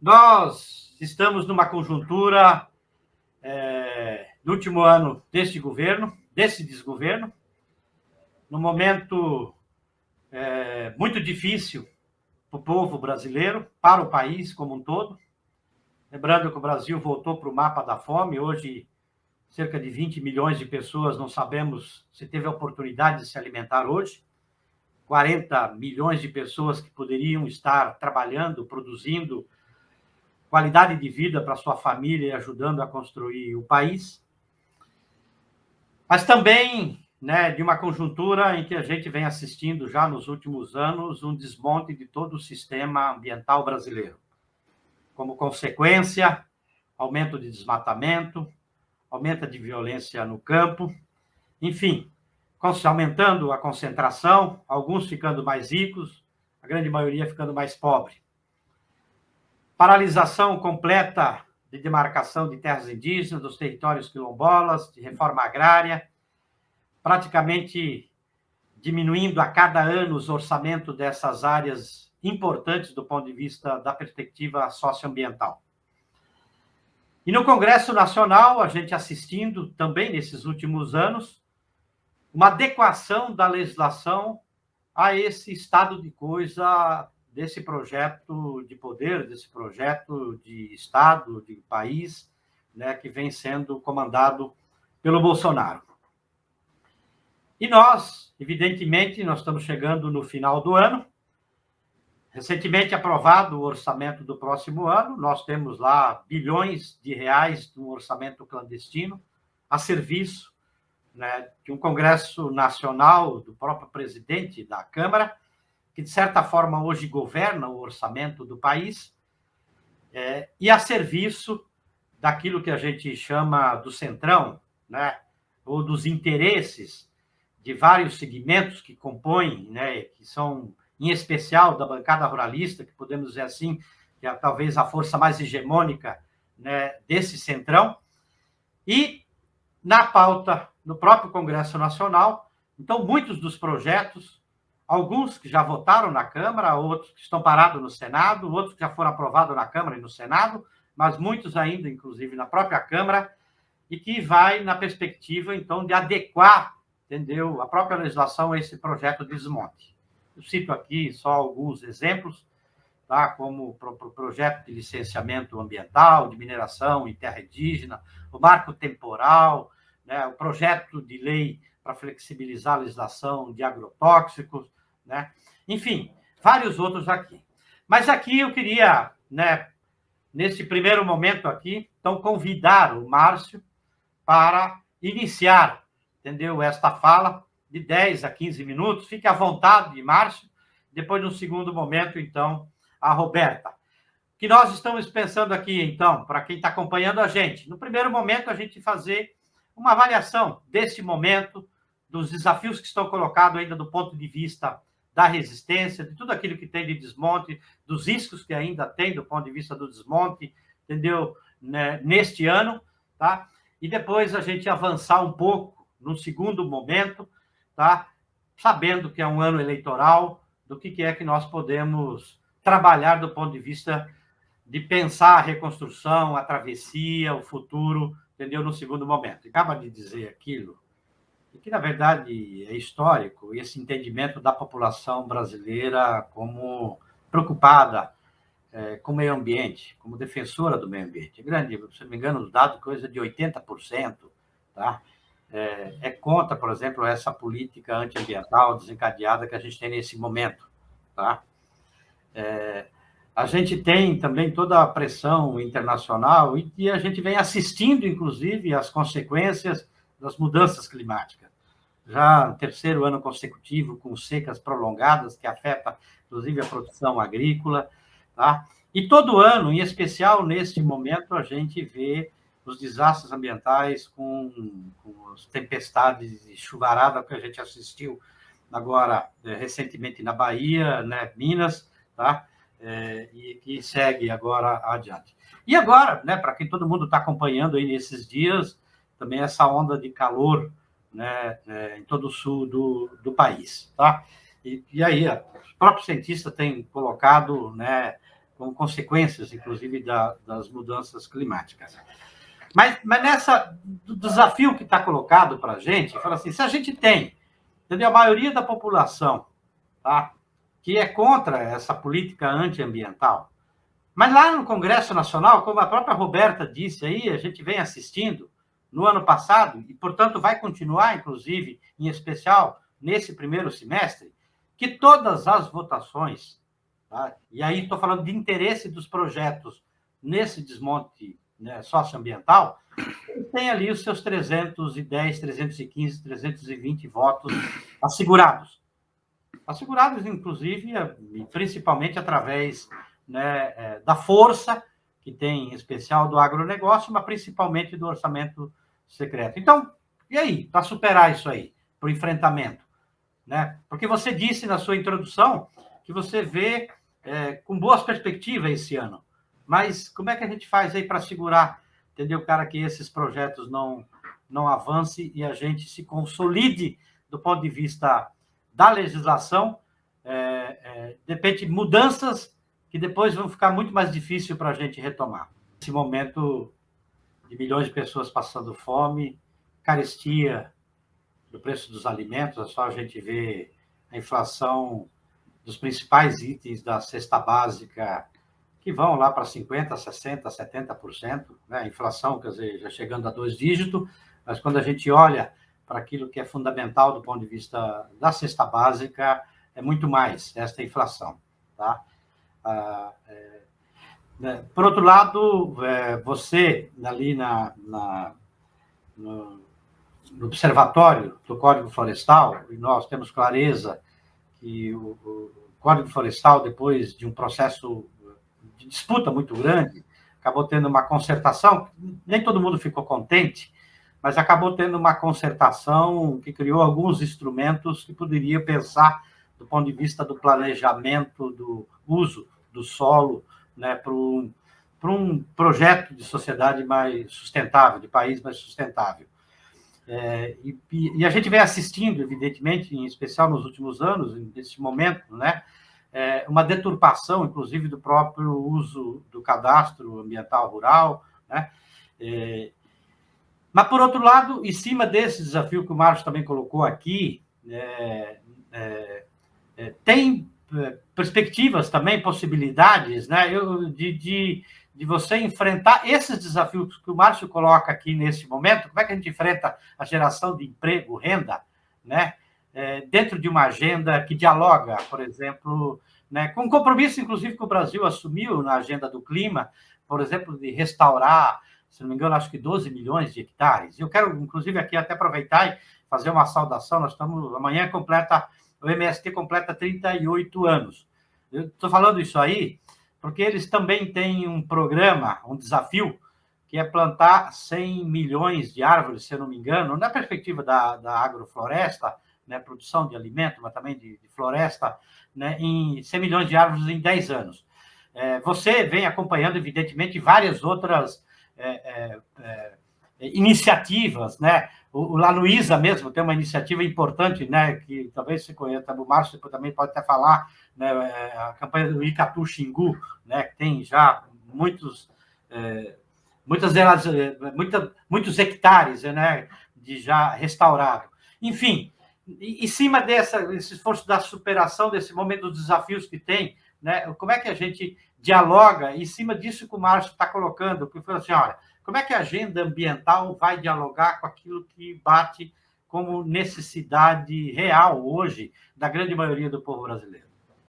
Nós estamos numa conjuntura do último ano desse desgoverno, num momento muito difícil para o povo brasileiro, para o país como um todo. Lembrando que o Brasil voltou para o mapa da fome, hoje cerca de 20 milhões de pessoas, não sabemos se teve a oportunidade de se alimentar hoje, 40 milhões de pessoas que poderiam estar trabalhando, produzindo qualidade de vida para sua família e ajudando a construir o país. Mas também, de uma conjuntura em que a gente vem assistindo já nos últimos anos um desmonte de todo o sistema ambiental brasileiro. Como consequência, aumento de desmatamento, aumento de violência no campo, enfim, aumentando a concentração, alguns ficando mais ricos, a grande maioria ficando mais pobre. Paralisação completa de demarcação de terras indígenas, dos territórios quilombolas, de reforma agrária, praticamente diminuindo a cada ano os orçamentos dessas áreas importantes do ponto de vista da perspectiva socioambiental. E no Congresso Nacional, a gente assistindo também nesses últimos anos, uma adequação da legislação a esse estado de coisa desse projeto de poder, desse projeto de Estado, de país, que vem sendo comandado pelo Bolsonaro. E nós, evidentemente, nós estamos chegando no final do ano, recentemente aprovado o orçamento do próximo ano, nós temos lá bilhões de reais de um orçamento clandestino a serviço de um Congresso Nacional, do próprio presidente da Câmara, que, de certa forma, hoje governa o orçamento do país, e a serviço daquilo que a gente chama do centrão, ou dos interesses de vários segmentos que compõem, que são, em especial, da bancada ruralista, que podemos dizer assim, que é talvez a força mais hegemônica desse centrão, e na pauta no próprio Congresso Nacional. Então, muitos dos projetos, alguns que já votaram na Câmara, outros que estão parados no Senado, outros que já foram aprovados na Câmara e no Senado, mas muitos ainda, inclusive, na própria Câmara, e que vai na perspectiva, então, de adequar, a própria legislação a esse projeto de desmonte. Eu cito aqui só alguns exemplos, como o projeto de licenciamento ambiental, de mineração em terra indígena, o marco temporal, o projeto de lei para flexibilizar a legislação de agrotóxicos, enfim, vários outros aqui. Mas aqui eu queria, nesse primeiro momento aqui, então, convidar o Márcio para iniciar, esta fala de 10 a 15 minutos. Fique à vontade, Márcio. Depois, no segundo momento, então, a Roberta. O que nós estamos pensando aqui, então, para quem está acompanhando a gente? No primeiro momento, a gente fazer uma avaliação desse momento, dos desafios que estão colocados ainda do ponto de vista da resistência, de tudo aquilo que tem de desmonte, dos riscos que ainda tem do ponto de vista do desmonte, neste ano, tá? E depois a gente avançar um pouco no segundo momento, tá? Sabendo que é um ano eleitoral, do que é que nós podemos trabalhar do ponto de vista de pensar a reconstrução, a travessia, o futuro, no segundo momento. Acaba de dizer aquilo, que, na verdade, é histórico, esse entendimento da população brasileira como preocupada com o meio ambiente, como defensora do meio ambiente. É grande, se não me engano, os dados, coisa de 80%, tá? É contra, por exemplo, essa política antiambiental desencadeada que a gente tem nesse momento, tá? A gente tem também toda a pressão internacional e a gente vem assistindo, inclusive, as consequências das mudanças climáticas. Já no terceiro ano consecutivo, com secas prolongadas, que afeta, inclusive, a produção agrícola, tá? E todo ano, em especial neste momento, a gente vê os desastres ambientais com as tempestades e chuvarada que a gente assistiu agora, recentemente, na Bahia, Minas, tá? E que segue agora adiante. E agora, para quem todo mundo está acompanhando aí nesses dias, também essa onda de calor, em todo o sul do país, tá? E aí, os próprios cientistas têm colocado, como consequências, inclusive, das mudanças climáticas. Mas do desafio que está colocado para a gente, fala assim, se a gente tem, entendeu, a maioria da população, tá, que é contra essa política antiambiental, mas lá no Congresso Nacional, como a própria Roberta disse aí, a gente vem assistindo no ano passado, e, portanto, vai continuar, inclusive, em especial, nesse primeiro semestre, que todas as votações, tá, e aí estou falando de interesse dos projetos nesse desmonte, né, socioambiental, tem ali os seus 310, 315, 320 votos assegurados. Assegurados, inclusive, principalmente através, né, da força que tem, em especial, do agronegócio, mas principalmente do orçamento secreto. Então, e aí, para superar isso aí, para o enfrentamento? Né? Porque você disse na sua introdução que você vê com boas perspectivas esse ano. Mas como é que a gente faz aí para segurar, entendeu, cara, que esses projetos não avancem e a gente se consolide do ponto de vista da legislação, de repente, mudanças que depois vão ficar muito mais difícil para a gente retomar. Esse momento de milhões de pessoas passando fome, carestia do preço dos alimentos, é só a gente ver a inflação dos principais itens da cesta básica, que vão lá para 50%, 60%, 70%, né? A inflação, quer dizer, já chegando a 2 dígitos, mas quando a gente olha para aquilo que é fundamental do ponto de vista da cesta básica, é muito mais esta inflação. Tá? Por outro lado, você, ali no Observatório do Código Florestal, e nós temos clareza que o Código Florestal, depois de um processo de disputa muito grande, acabou tendo uma concertação, nem todo mundo ficou contente, mas acabou tendo uma concertação que criou alguns instrumentos que poderia pensar do ponto de vista do planejamento, do uso do solo, né, para um projeto de sociedade mais sustentável, de país mais sustentável. E a gente vem assistindo, evidentemente, em especial nos últimos anos, nesse momento, né, uma deturpação, inclusive, do próprio uso do cadastro ambiental rural, né? Mas, por outro lado, em cima desse desafio que o Márcio também colocou aqui, tem perspectivas também, possibilidades, né, de você enfrentar esses desafios que o Márcio coloca aqui nesse momento. Como é que a gente enfrenta a geração de emprego, renda, né, dentro de uma agenda que dialoga, por exemplo, né, com um compromisso, inclusive, que o Brasil assumiu na agenda do clima, por exemplo, de restaurar, se não me engano, acho que 12 milhões de hectares. Eu quero, inclusive, aqui até aproveitar e fazer uma saudação. Amanhã o MST completa 38 anos. Eu estou falando isso aí porque eles também têm um programa, um desafio, que é plantar 100 milhões de árvores, se eu não me engano, na perspectiva da agrofloresta, né, produção de alimento, mas também de floresta, né, em 100 milhões de árvores em 10 anos. Você vem acompanhando, evidentemente, várias outras iniciativas, né? O La Luísa mesmo tem uma iniciativa importante, né, que talvez você conheça, o Márcio também pode até falar, né, a campanha do Icatu Xingu, né, que tem já muitos muitos hectares, né, de já restaurado. Enfim, em cima desse esforço da superação desse momento dos desafios que tem, né, como é que a gente dialoga em cima disso que o Márcio está colocando, que foi assim, olha, como é que a agenda ambiental vai dialogar com aquilo que bate como necessidade real hoje da grande maioria do povo brasileiro?